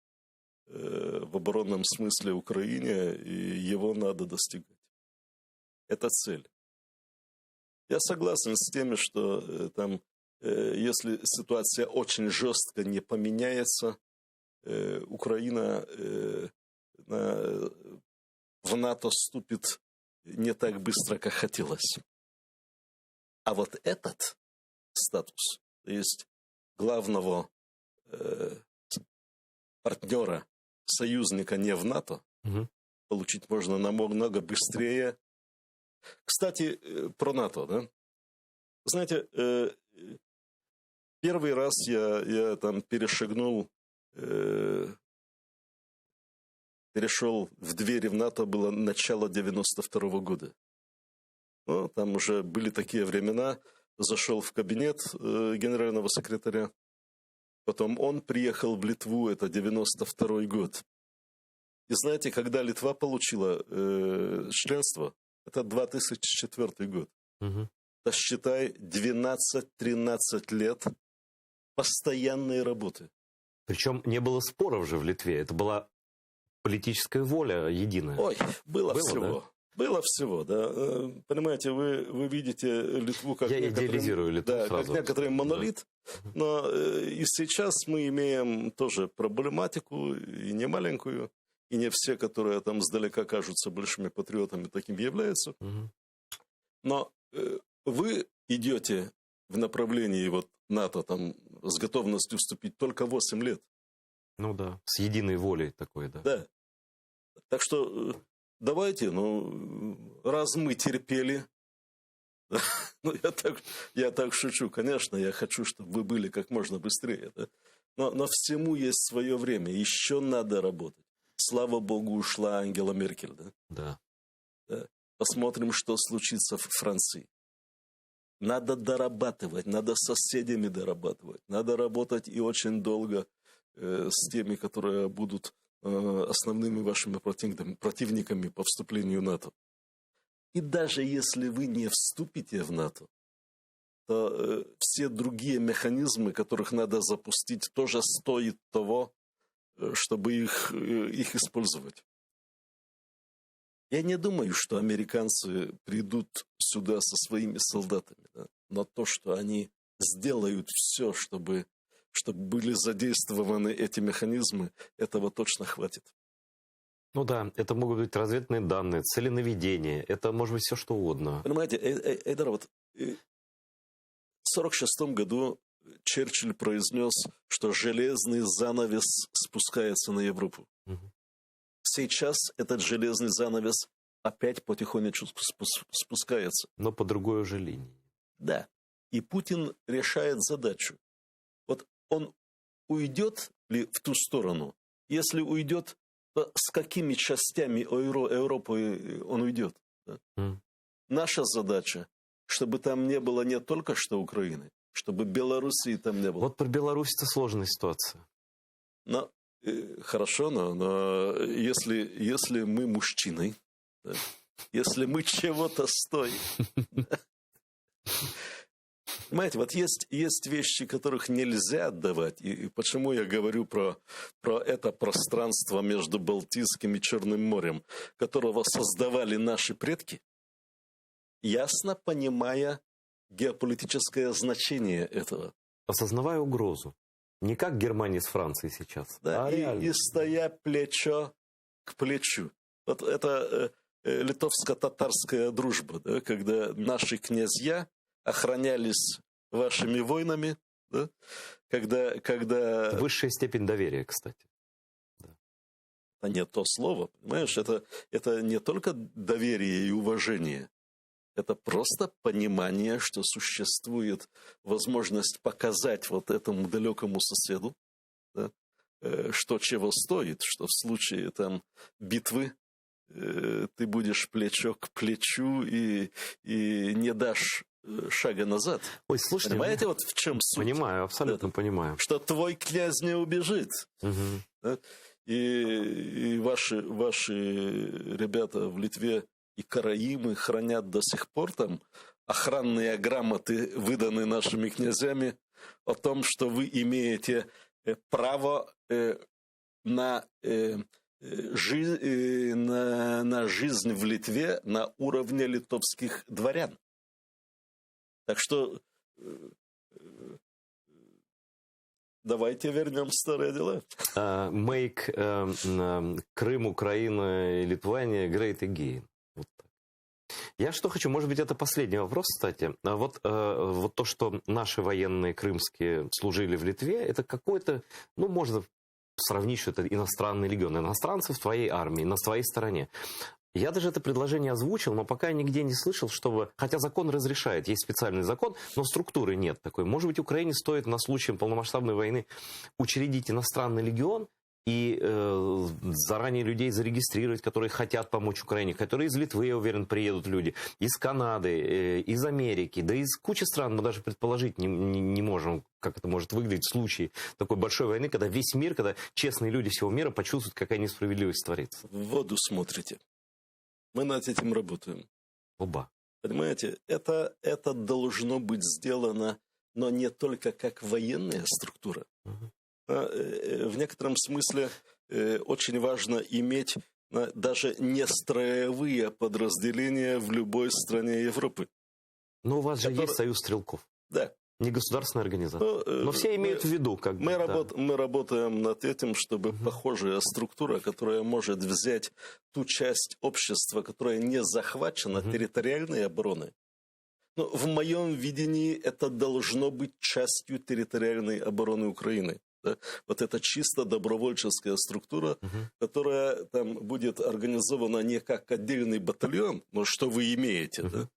в оборонном смысле Украине, и его надо достигать. Это цель. Я согласен с теми, что там, если ситуация очень жестко не поменяется, Украина в НАТО вступит не так быстро, как хотелось. А вот этот статус, то есть главного партнера, союзника не в НАТО, получить можно намного быстрее. Кстати, про НАТО, да? Знаете, первый раз я там перешел в двери в НАТО, было начало 92-го года. Ну, там уже были такие времена. Зашел в кабинет генерального секретаря. Потом он приехал в Литву, это 92-й год. И знаете, когда Литва получила членство, это 2004 год. Угу. Это, считай, 12-13 лет постоянной работы. Причем не было споров же в Литве. Это была политическая воля единая. Ой, было всего. Да? Было всего, да. Понимаете, вы видите Литву как... Я идеализирую Литву сразу. Как некоторый монолит, да. Но и сейчас мы имеем тоже проблематику, и не маленькую, и не все, которые там сдалека кажутся большими патриотами, таким являются. Угу. Но вы идете в направлении вот НАТО там, с готовностью вступить только 8 лет. Ну да, с единой волей такой, да. Да. Так что... Давайте, раз мы терпели, я так шучу, конечно, я хочу, чтобы вы были как можно быстрее, да? Но всему есть свое время, еще надо работать. Слава богу, ушла Ангела Меркель, да? Да. Посмотрим, что случится в Франции. Надо дорабатывать, надо с соседями дорабатывать, надо работать и очень долго с теми, которые будут основными вашими противниками по вступлению в НАТО. И даже если вы не вступите в НАТО, то все другие механизмы, которых надо запустить, тоже стоит того, чтобы их использовать. Я не думаю, что американцы придут сюда со своими солдатами, да? Но то, что они сделают все, чтобы были задействованы эти механизмы, этого точно хватит. Ну да, это могут быть разведные данные, целенаведения, это может быть все что угодно. Понимаете, Эйдар, вот в 1946 году Черчилль произнес, что железный занавес спускается на Европу. Угу. Сейчас этот железный занавес опять потихонечку спускается. Но по другой уже линии. Да. И Путин решает задачу. Вот он уйдет ли в ту сторону? Если уйдет, то с какими частями Европы он уйдет? Да? Наша задача, чтобы там не было не только что Украины, чтобы Белоруссии там не было. Вот про Беларусь это сложная ситуация. Но хорошо, но если мы мужчины, да, если мы чего-то стоим. Понимаете, вот есть вещи, которых нельзя отдавать. И почему я говорю про это пространство между Балтийским и Черным морем, которого создавали наши предки, ясно понимая геополитическое значение этого. Осознавая угрозу. Не как Германия с Францией сейчас, да, а реально. И стоя плечо к плечу. Вот это литовско-татарская дружба, да, когда наши князья охранялись вашими войнами, да, когда... Высшая степень доверия, кстати. Да. А не то слово, понимаешь, это не только доверие и уважение, это просто понимание, что существует возможность показать вот этому далекому соседу, да, что чего стоит, что в случае там битвы ты будешь плечо к плечу и не дашь шага назад. Ой, слушайте, понимаете, вот в чем суть? Понимаю, абсолютно да, понимаю. Что твой князь не убежит. Угу. Да? И ваши ребята в Литве и Караимы хранят до сих пор там охранные грамоты, выданные нашими князьями, о том, что вы имеете право на жизнь в Литве на уровне литовских дворян. Так что давайте вернем старые дела. Make Крым, Украина и Литвания great again. Вот так. Я что хочу, может быть, это последний вопрос, кстати. Вот то, что наши военные крымские служили в Литве, это какой-то, ну, можно сравнить, что это иностранный легион, иностранцы в твоей армии, на твоей стороне. Я даже это предложение озвучил, но пока нигде не слышал, чтобы... Хотя закон разрешает, есть специальный закон, но структуры нет такой. Может быть, Украине стоит на случай полномасштабной войны учредить иностранный легион и заранее людей зарегистрировать, которые хотят помочь Украине, которые из Литвы, я уверен, приедут люди, из Канады, из Америки, да из кучи стран мы даже предположить не можем, как это может выглядеть в случае такой большой войны, когда весь мир, когда честные люди всего мира почувствуют, какая несправедливость творится. В воду смотрите. Мы над этим работаем. Оба. Понимаете, это должно быть сделано, но не только как военная структура. В некотором смысле очень важно иметь даже не строевые подразделения в любой стране Европы. Но у вас же есть союз стрелков. Да. Не государственная организация. Но все имеют в виду, как бы. Мы работаем над этим, чтобы похожая структура, которая может взять ту часть общества, которая не захвачена территориальной обороной. Но в моем видении это должно быть частью территориальной обороны Украины. Да? Вот это чисто добровольческая структура, которая там будет организована не как отдельный батальон, но что вы имеете, да?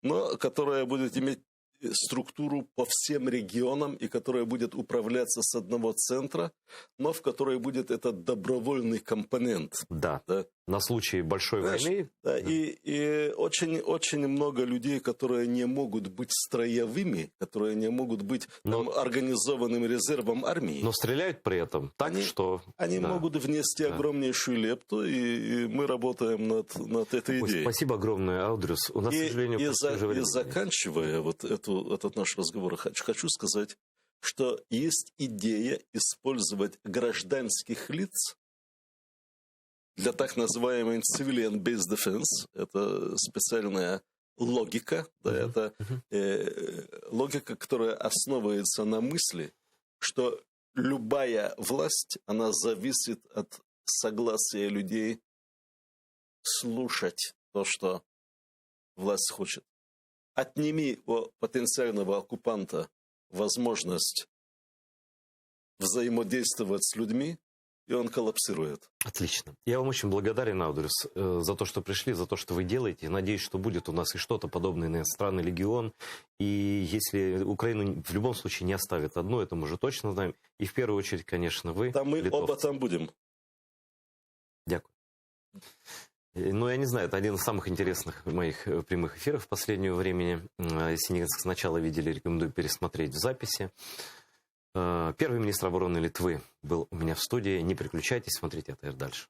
Но которая будет иметь структуру по всем регионам и которая будет управляться с одного центра, но в которой будет этот добровольный компонент. Да. Да? на случай большой войны. Да, и очень много людей, которые не могут быть строевыми, которые не могут быть организованным резервом армии. Но стреляют при этом так, что... Они могут внести огромнейшую лепту, и мы работаем над этой идеей. Спасибо огромное, Аудрюс. У нас, к сожалению, и заканчивая этот наш разговор, хочу сказать, что есть идея использовать гражданских лиц для так называемой civilian-based defense. Это специальная логика, да, это логика, которая основывается на мысли, что любая власть, она зависит от согласия людей слушать то, что власть хочет. Отними у потенциального оккупанта возможность взаимодействовать с людьми, и он коллапсирует. Отлично. Я вам очень благодарен, Аудрюс, за то, что пришли, за то, что вы делаете. Надеюсь, что будет у нас и что-то подобное на иностранный легион. И если Украину в любом случае не оставит одну, это мы уже точно знаем. И в первую очередь, конечно, вы, там мы литовцы. оба там будем. Дякую. Ну, я не знаю, это один из самых интересных моих прямых эфиров в последнее время. Если не сначала видели, рекомендую пересмотреть в записи. Первый министр обороны Литвы был у меня в студии. Не переключайтесь, смотрите АТР дальше.